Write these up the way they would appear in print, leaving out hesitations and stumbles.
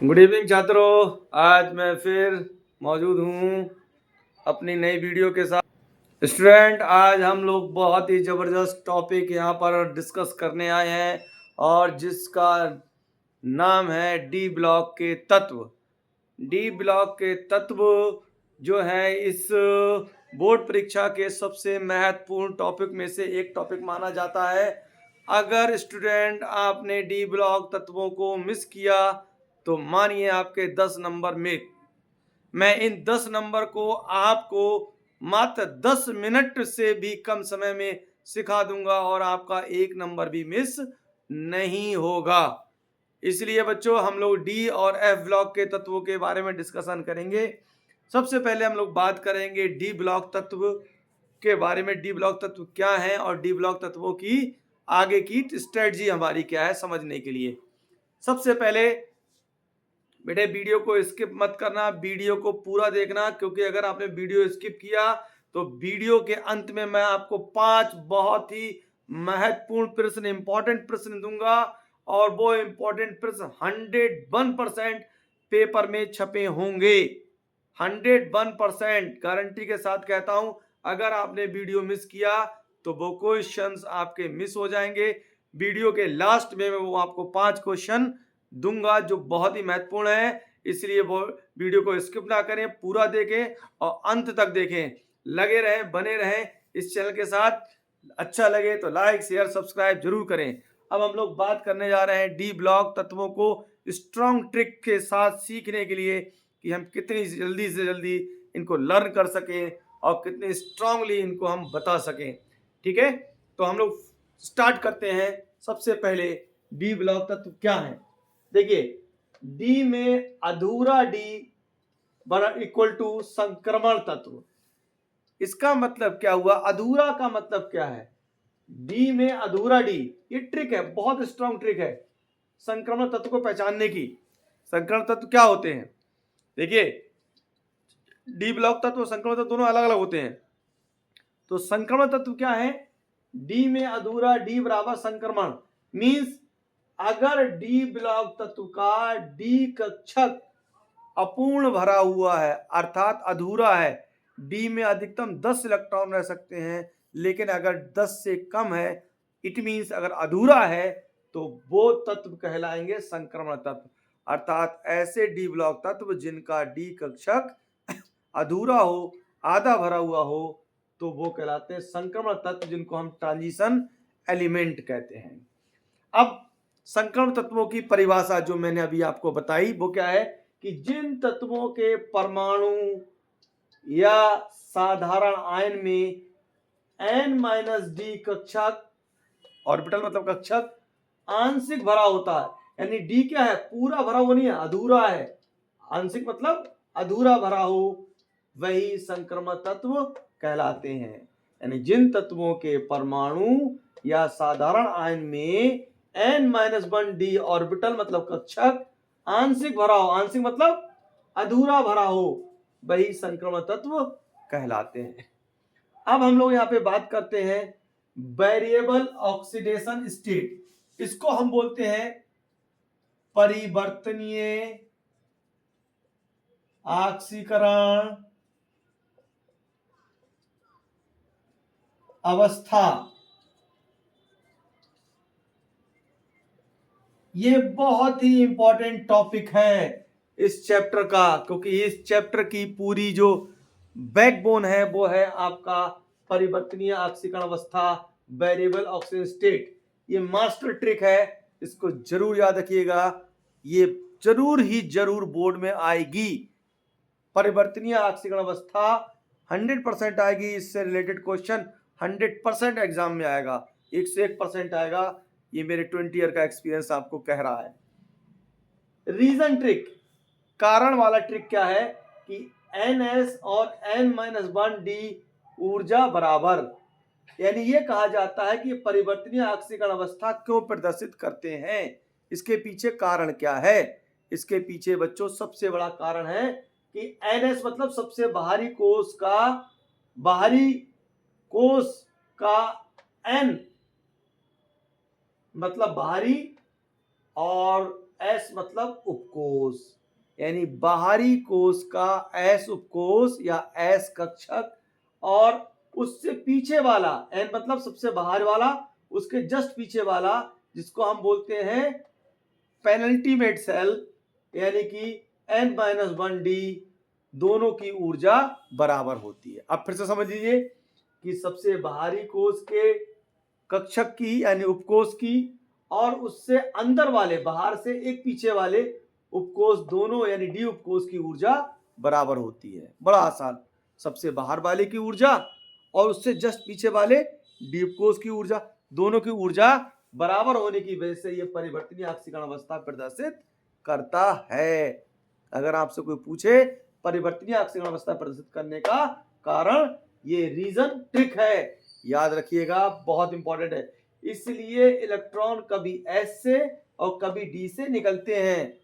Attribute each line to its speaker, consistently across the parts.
Speaker 1: Good evening छात्रों, आज मैं फिर मौजूद हूँ अपनी नई वीडियो के साथ। स्टूडेंट, आज हम लोग बहुत ही ज़बरदस्त टॉपिक यहाँ पर डिस्कस करने आए हैं और जिसका नाम है डी ब्लॉक के तत्व। डी ब्लॉक के तत्व जो है इस बोर्ड परीक्षा के सबसे महत्वपूर्ण टॉपिक में से एक टॉपिक माना जाता है। अगर स्टूडेंट आपने डी ब्लॉक तत्वों को मिस किया तो मानिए आपके 10 नंबर में। मैं इन 10 नंबर को आपको मात्र 10 मिनट से भी कम समय में सिखा दूंगा और आपका 1 नंबर भी मिस नहीं होगा। इसलिए बच्चों, हम लोग डी और एफ ब्लॉक के तत्वों के बारे में डिस्कशन करेंगे। सबसे पहले हम लोग बात करेंगे डी ब्लॉक तत्व के बारे में। डी ब्लॉक तत्व क्या है और डी ब्लॉक तत्वों की आगे की स्ट्रेटजी हमारी क्या है समझने के लिए। सबसे पहले बेटे, वीडियो को स्किप मत करना, वीडियो को पूरा देखना, क्योंकि अगर आपने वीडियो स्किप किया तो वीडियो के अंत में मैं आपको 5 बहुत ही महत्वपूर्ण प्रश्न, इंपॉर्टेंट प्रश्न दूंगा और वो इंपॉर्टेंट प्रश्न 101% पेपर में छपे होंगे। 101% गारंटी के साथ कहता हूं। अगर आपने वीडियो मिस किया तो वो क्वेश्चंस आपके मिस हो जाएंगे। वीडियो के लास्ट में मैं वो आपको 5 क्वेश्चन दूंगा जो बहुत ही महत्वपूर्ण है, इसलिए वो वीडियो को स्किप ना करें, पूरा देखें और अंत तक देखें। लगे रहें, बने रहें इस चैनल के साथ। अच्छा लगे तो लाइक, शेयर, सब्सक्राइब जरूर करें। अब हम लोग बात करने जा रहे हैं डी ब्लॉक तत्वों को स्ट्रॉन्ग ट्रिक के साथ सीखने के लिए कि हम कितनी जल्दी से जल्दी इनको लर्न कर सकें और कितने स्ट्रांगली इनको हम बता सकें। ठीक है, तो हम लोग स्टार्ट करते हैं। सबसे पहले डी ब्लॉक तत्व क्या है। देखिए, डी में अधूरा डी इक्वल टू संक्रमण तत्व। इसका मतलब क्या हुआ? अधूरा का मतलब क्या है? डी में अधूरा डी, ये ट्रिक है, बहुत स्ट्रांग ट्रिक है संक्रमण तत्व को पहचानने की। संक्रमण तत्व क्या होते हैं? देखिए, डी ब्लॉक तत्व और संक्रमण तत्व दोनों अलग अलग होते हैं। तो संक्रमण तत्व क्या है? डी में अधूरा डी बराबर संक्रमण। मींस अगर डी ब्लॉक तत्व का डी कक्षक अपूर्ण भरा हुआ है अर्थात अधूरा है, डी में अधिकतम 10 इलेक्ट्रॉन रह सकते हैं, लेकिन अगर 10 से कम है, इट मींस अगर अधूरा है, तो वो तत्व कहलाएंगे संक्रमण तत्व। अर्थात ऐसे डी ब्लॉक तत्व जिनका डी कक्षक अधूरा हो, आधा भरा हुआ हो, तो वो कहलाते हैं संक्रमण तत्व, जिनको हम ट्रांजिशन एलिमेंट कहते हैं। अब संक्रमण तत्वों की परिभाषा जो मैंने अभी आपको बताई वो क्या है कि जिन तत्वों के परमाणु या साधारण आयन में n-d कक्षक, ऑर्बिटल मतलब कक्षक, आंशिक भरा होता है, यानी डी क्या है? पूरा भरा हुआ नहीं है, अधूरा है। आंशिक मतलब अधूरा भरा हो, वही संक्रमण तत्व कहलाते हैं। यानी जिन तत्वों के परमाणु या साधारण आयन में n-1d ऑर्बिटल मतलब कक्षक आंशिक भरा हो, आंशिक मतलब अधूरा भरा हो, वही संक्रमण तत्व कहलाते हैं। अब हम लोग यहाँ पे बात करते हैं वेरिएबल ऑक्सीडेशन स्टेट। इसको हम बोलते हैं परिवर्तनीय ऑक्सीकरण अवस्था। ये बहुत ही इंपॉर्टेंट टॉपिक है इस चैप्टर का, क्योंकि इस चैप्टर की पूरी जो बैकबोन है वो है आपका परिवर्तनीय ऑक्सीकरण अवस्था, वेरिएबल ऑक्सीजन स्टेट। ये मास्टर ट्रिक है, इसको जरूर याद रखिएगा, ये जरूर ही जरूर बोर्ड में आएगी। परिवर्तनीय ऑक्सीकरण अवस्था 100% आएगी, इससे रिलेटेड क्वेश्चन 100% एग्जाम में आएगा, 101% आएगा। ये मेरे 20 ईयर का एक्सपीरियंस आपको कह रहा है। रीजन ट्रिक, कारण वाला ट्रिक क्या है कि NS और n-1d ऊर्जा बराबर, यानी ये कहा जाता है कि परिवर्तनीय ऑक्सीकरण अवस्था क्यों प्रदर्शित करते हैं, इसके पीछे कारण क्या है। इसके पीछे बच्चों सबसे बड़ा कारण है कि NS मतलब सबसे बाहरी कोष का N मतलब बाहरी और एस मतलब उपकोष, यानी बाहरी कोष का एस उपकोष या एस कक्षक, और उससे पीछे वाला एन मतलब सबसे बाहर वाला, उसके जस्ट पीछे वाला जिसको हम बोलते हैं पेनल्टीमेट सेल, यानी कि n-1d, दोनों की ऊर्जा बराबर होती है। अब फिर से समझ लीजिए कि सबसे बाहरी कोष के कक्षक की यानी उपकोष की और उससे अंदर वाले बाहर से एक पीछे वाले उपकोष दोनों यानी डी उपकोष की ऊर्जा बराबर होती है। बड़ा आसान, सबसे बाहर वाले की ऊर्जा और उससे जस्ट पीछे वाले डी उपकोष की ऊर्जा, दोनों की ऊर्जा बराबर होने की वजह से यह परिवर्तनीय ऑक्सीकरण अवस्था प्रदर्शित करता है। अगर आपसे कोई पूछे परिवर्तनीय ऑक्सीकरण अवस्था प्रदर्शित करने का कारण, ये रीजन ट्रिक है, याद रखिएगा, बहुत इंपॉर्टेंट है। इसलिए इलेक्ट्रॉन कभी एस से और कभी डी से निकलते हैं।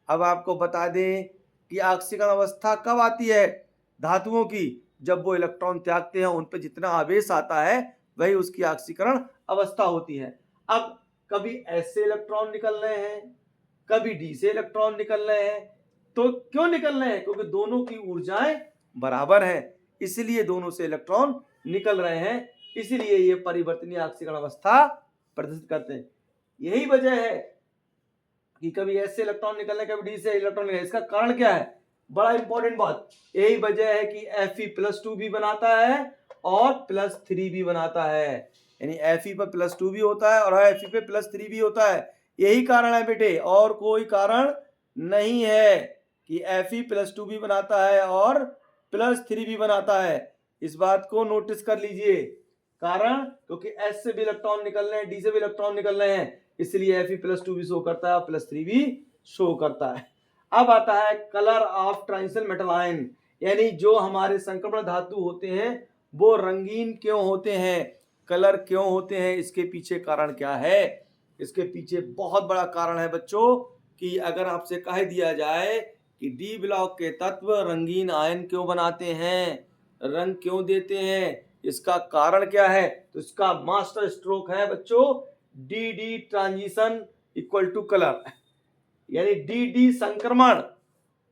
Speaker 1: अब आपको बता दें कि ऑक्सीकरण अवस्था कब आती है धातुओं की, जब वो इलेक्ट्रॉन त्यागते हैं, उन पर जितना आवेश आता है वही उसकी ऑक्सीकरण अवस्था होती है। अब कभी एस से इलेक्ट्रॉन निकल रहे हैं, कभी डी से इलेक्ट्रॉन निकल रहे हैं, तो क्यों निकल रहे हैं? क्योंकि दोनों की ऊर्जाएं बराबर हैं, इसलिए दोनों से इलेक्ट्रॉन निकल रहे हैं, इसलिए ये परिवर्तनीय ऑक्सीकरण अवस्था प्रदर्शित करते हैं। यही वजह है कि कभी एस से इलेक्ट्रॉन निकल रहे हैं, कभी डी से इलेक्ट्रॉन निकल रहे हैं। इसका कारण क्या है? बड़ा इंपॉर्टेंट बात, यही वजह है कि Fe+2 भी बनाता है और +3 भी बनाता है, यानी Fe पर +2 भी होता है और Fe पे +3 भी होता है। यही कारण है बेटे, और कोई कारण नहीं है कि Fe+2 भी बनाता है और +3 भी बनाता है। इस बात को नोटिस कर लीजिए, कारण क्योंकि एस से भी इलेक्ट्रॉन निकल रहे हैं, डी से भी इलेक्ट्रॉन निकल रहे हैं, इसलिए Fe+2 भी शो करता है और +3 भी शो करता है। अब आता है colour of transition metal ion, यानी जो हमारे संक्रमण धातु होते हैं वो रंगीन क्यों होते हैं, कलर क्यों होते हैं, इसके पीछे कारण क्या है? इसके पीछे बहुत बड़ा कारण है बच्चों कि अगर आपसे कह दिया जाए कि डी ब्लॉक के तत्व रंगीन आयन क्यों बनाते हैं, रंग क्यों देते हैं, इसका कारण क्या है, तो इसका मास्टर स्ट्रोक है बच्चों the transition equal to colour, यानी डी संक्रमण।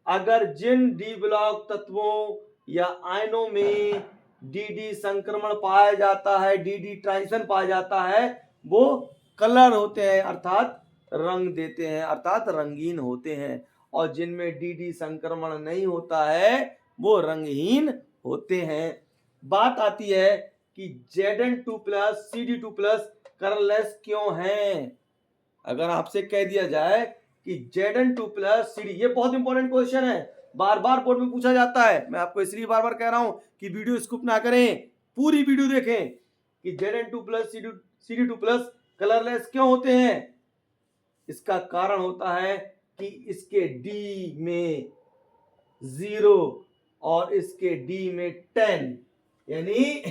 Speaker 1: अगर जिन डी ब्लॉक तत्वों या आयनों में डी संक्रमण पाया जाता है, डी ट्रांजिशन पाया जाता है, वो कलर होते हैं, अर्थात रंग देते हैं, अर्थात रंगीन होते हैं, और जिनमें डी संक्रमण नहीं होता है वो रंगहीन होते हैं। बात आती है कि Zn2+ CD2+ कलरलेस क्यों हैं? अगर आपसे कह दिया जाए कि Zn2+ CD, ये बहुत इंपॉर्टेंट क्वेश्चन है, बार बार बोर्ड में पूछा जाता है, मैं आपको इसलिए बार बार कह रहा हूं कि वीडियो स्किप ना करें, पूरी वीडियो देखें कि Zn2+ CD2+ कलरलेस क्यों होते हैं। इसका कारण होता है कि इसके डी में 0 और इसके डी में 10, यानी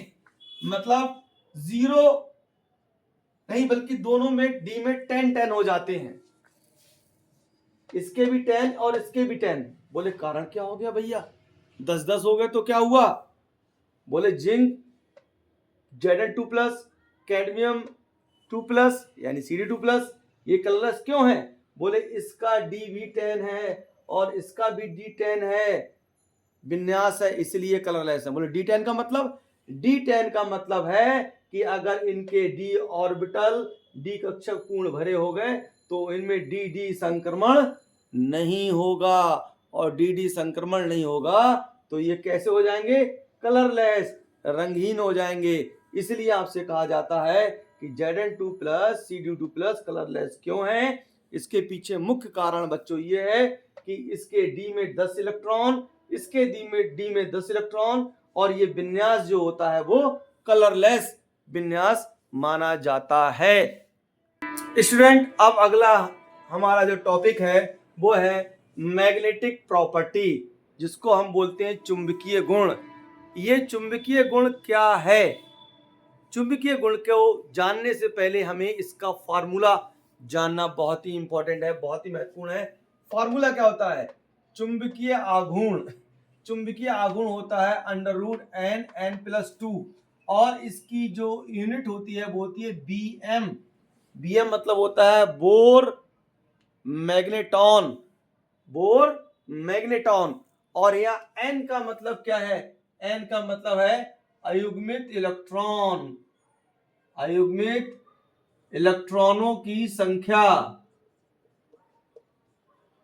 Speaker 1: मतलब 0 नहीं बल्कि दोनों में डी में 10 हो जाते हैं, इसके भी 10 और इसके भी 10। बोले कारण क्या हो गया भैया, 10 हो गए तो क्या हुआ? बोले जिंक Zn2+, कैडमियम 2+ यानी CD2+ ये कलरलेस क्यों है? बोले इसका डी भी 10 है और इसका भी D10 है, विन्यास है, इसलिए कलरलेस है। बोले D10 का मतलब, D10 का मतलब है कि अगर इनके d ऑर्बिटल d कक्षक पूर्ण भरे हो गए तो इनमें डी संक्रमण नहीं होगा, और डी संक्रमण नहीं होगा तो ये कैसे हो जाएंगे? कलरलेस, रंगहीन हो जाएंगे। इसलिए आपसे कहा जाता है कि Zn2+ CD2+ कलरलेस क्यों है। इसके पीछे मुख्य कारण बच्चों ये है कि इसके डी में 10 इलेक्ट्रॉन, इसके डी में 10 इलेक्ट्रॉन, और ये विन्यास जो होता है वो कलरलेस विन्यास माना जाता है। स्टूडेंट, अब अगला हमारा जो टॉपिक है वो है मैग्नेटिक प्रॉपर्टी, जिसको हम बोलते हैं चुंबकीय गुण। ये चुंबकीय गुण क्या है? चुंबकीय गुण को जानने से पहले हमें इसका फॉर्मूला जानना बहुत ही इंपॉर्टेंट है, बहुत ही महत्वपूर्ण है। फॉर्मूला क्या होता है? चुंबकीय आघूर्ण, चुंबकीय आघूर्ण होता है √n+2, और इसकी जो यूनिट होती है वो होती है BM। BM मतलब होता है बोर मैग्नेटॉन, बोर मैग्नेटॉन। और यहाँ एन का मतलब क्या है? एन का मतलब है अयुग्मित इलेक्ट्रॉन, अयुग्मित इलेक्ट्रॉनों की संख्या,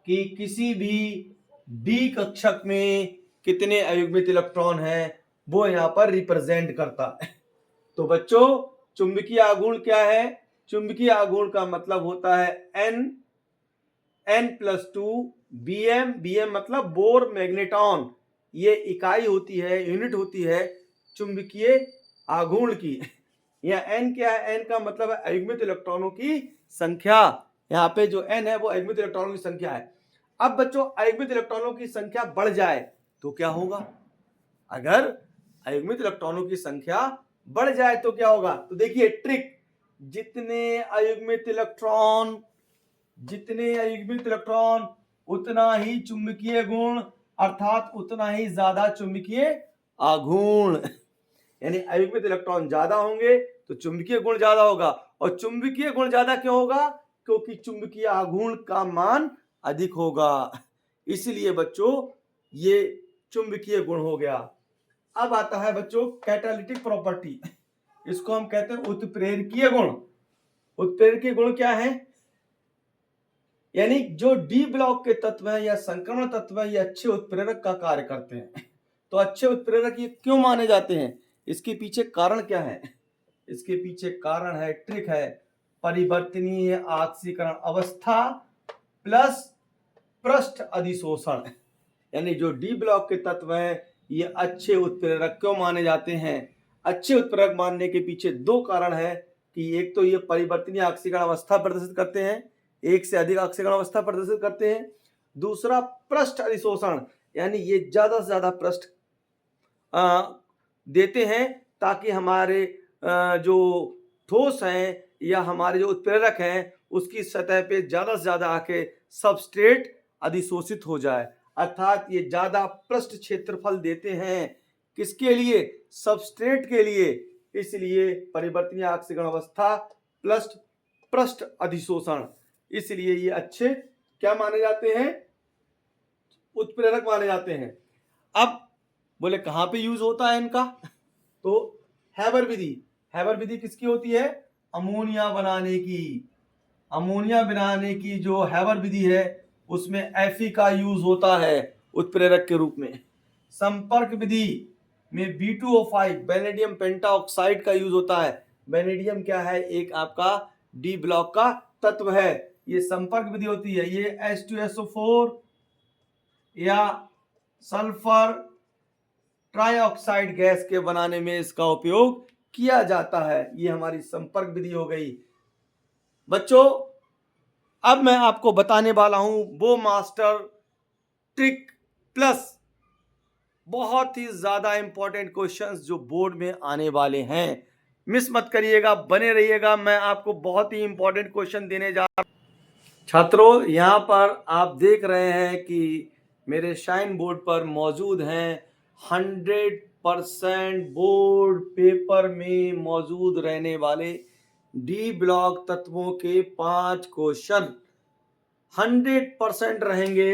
Speaker 1: कि किसी भी डी कक्षक में कितने अयुग्मित इलेक्ट्रॉन हैं वो यहाँ पर रिप्रेजेंट करता है। तो बच्चों चुंबकीय आघूर्ण क्या है? चुंबकीय आघूर्ण का मतलब होता है n+2 bm, bm मतलब बोर मैग्नेटॉन। ये इकाई होती है, यूनिट होती है चुंबकीय आघूर्ण की। यह n क्या है? n का मतलब है अयुग्मित इलेक्ट्रॉनों की संख्या। यहाँ पे जो n है वो अयुग्मित इलेक्ट्रॉनों की संख्या है। अब बच्चों अयुग्मित इलेक्ट्रॉनों की संख्या बढ़ जाए तो क्या होगा? अगर अयुग्मित इलेक्ट्रॉनों की संख्या बढ़ जाए तो क्या होगा? तो देखिए ट्रिक, जितने अयुग्मित इलेक्ट्रॉन उतना ही चुंबकीय गुण, अर्थात उतना ही ज्यादा चुंबकीय आघूर्ण। यानी अयुग्मित इलेक्ट्रॉन ज्यादा होंगे तो चुंबकीय गुण ज्यादा होगा। और चुंबकीय गुण ज्यादा क्यों होगा? क्योंकि चुंबकीय आघूर्ण का मान अधिक होगा। इसलिए बच्चों ये चुंबकीय गुण हो गया। अब आता है बच्चों कैटालिटिक प्रॉपर्टी, इसको हम कहते हैं उत्प्रेरकीय गुण। उत्प्रेरकीय गुण क्या है? यानी जो डी ब्लॉक के तत्व है या संक्रमण तत्व है ये अच्छे उत्प्रेरक का कार्य करते हैं। तो अच्छे उत्प्रेरक ये क्यों माने जाते हैं? इसके पीछे कारण क्या है? इसके पीछे कारण है, ट्रिक है, परिवर्तनीय ऑक्सीकरण अवस्था प्लस पृष्ठ अधिशोषण। यानी जो डी ब्लॉक के तत्व हैं ये अच्छे उत्प्रेरक क्यों माने जाते हैं? अच्छे उत्प्रेरक मानने के पीछे दो कारण है कि एक तो ये परिवर्तनीय ऑक्सीकरण अवस्था प्रदर्शित करते हैं, एक से अधिक ऑक्सीकरण अवस्था प्रदर्शित करते हैं। दूसरा पृष्ठ अधिशोषण, यानी ये ज्यादा से ज्यादा पृष्ठ देते हैं ताकि हमारे जो ठोस हैं या हमारे जो उत्प्रेरक हैं उसकी सतह पे ज्यादा से ज्यादा आके सबस्ट्रेट अधिशोषित हो जाए, अर्थात ये ज्यादा पृष्ठ क्षेत्रफल देते हैं। किसके लिए? सबस्ट्रेट के लिए। इसलिए परिवर्तनीय ऑक्सीकरण अवस्था प्लस पृष्ठ अधिशोषण, इसलिए ये अच्छे क्या माने जाते हैं? उत्प्रेरक माने जाते हैं। अब बोले कहां पे यूज होता है इनका? तो हैबर विधि। हैबर विधि किसकी होती है? अमोनिया बनाने की। अमोनिया बनाने की जो हैबर विधि है उसमें Fe का यूज होता है उत्प्रेरक के रूप में। संपर्क विधि में B2O5 वेनेडियम पेंटाऑक्साइड का यूज होता है। वेनेडियम क्या है? एक आपका डी ब्लॉक का तत्व है। ये संपर्क विधि होती है। ये H2SO4 या सल्फर ट्राइऑक्साइड गैस के बनाने में इसका उपयोग किया जाता है। ये हमारी संपर्क विधि हो गई। बच्चों अब मैं आपको बताने वाला हूं वो मास्टर ट्रिक प्लस बहुत ही ज्यादा इंपॉर्टेंट क्वेश्चंस जो बोर्ड में आने वाले हैं। मिस मत करिएगा, बने रहिएगा, मैं आपको बहुत ही इंपॉर्टेंट क्वेश्चन देने जा रहा हूं। छात्रों यहाँ पर आप देख रहे हैं कि मेरे शाइन बोर्ड पर मौजूद हैं 100% बोर्ड पेपर में मौजूद रहने वाले डी ब्लॉक तत्वों के 5 क्वेश्चन 100% रहेंगे।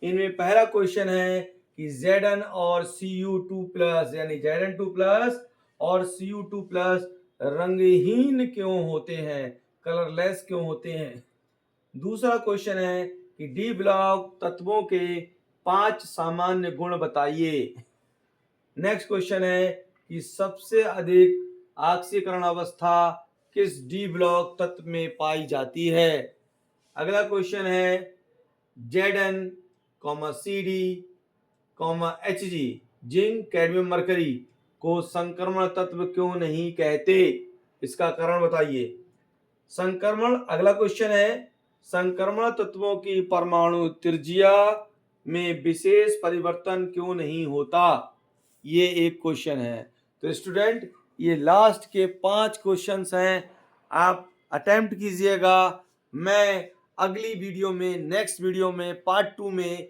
Speaker 1: इनमें पहला क्वेश्चन है कि Zn और Cu2+ यानी Zn2+ और Cu2+ रंगहीन क्यों होते हैं, कलरलेस क्यों होते हैं। दूसरा क्वेश्चन है कि डी ब्लॉक तत्वों के 5 सामान्य गुण बताइए। नेक्स्ट क्वेश्चन है कि सबसे अधिक ऑक्सीकरण अवस्था किस डी ब्लॉक तत्व में पाई जाती है। अगला क्वेश्चन है Zn, Cd, Hg zinc cadmium mercury को संक्रमण तत्व क्यों नहीं कहते, इसका कारण बताइए। संक्रमण अगला क्वेश्चन है संक्रमण तत्वों की परमाणु त्रिज्या में विशेष परिवर्तन क्यों नहीं होता, ये एक क्वेश्चन है। तो स्टूडेंट ये लास्ट के 5 क्वेश्चंस हैं, आप अटेम्प्ट कीजिएगा। मैं अगली वीडियो में, नेक्स्ट वीडियो में पार्ट 2 में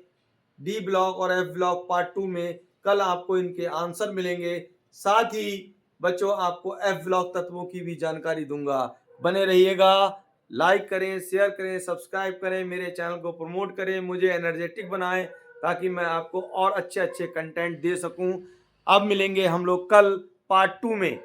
Speaker 1: डी ब्लॉक और एफ ब्लॉक पार्ट 2 में कल आपको इनके आंसर मिलेंगे। साथ ही बच्चों आपको एफ ब्लॉक तत्वों की भी जानकारी दूंगा। बने रहिएगा। लाइक करें, शेयर करें, सब्सक्राइब करें, मेरे चैनल को प्रमोट करें, मुझे एनर्जेटिक बनाएं ताकि मैं आपको और अच्छे अच्छे कंटेंट दे सकूं। अब मिलेंगे हम लोग कल पार्ट 2 में।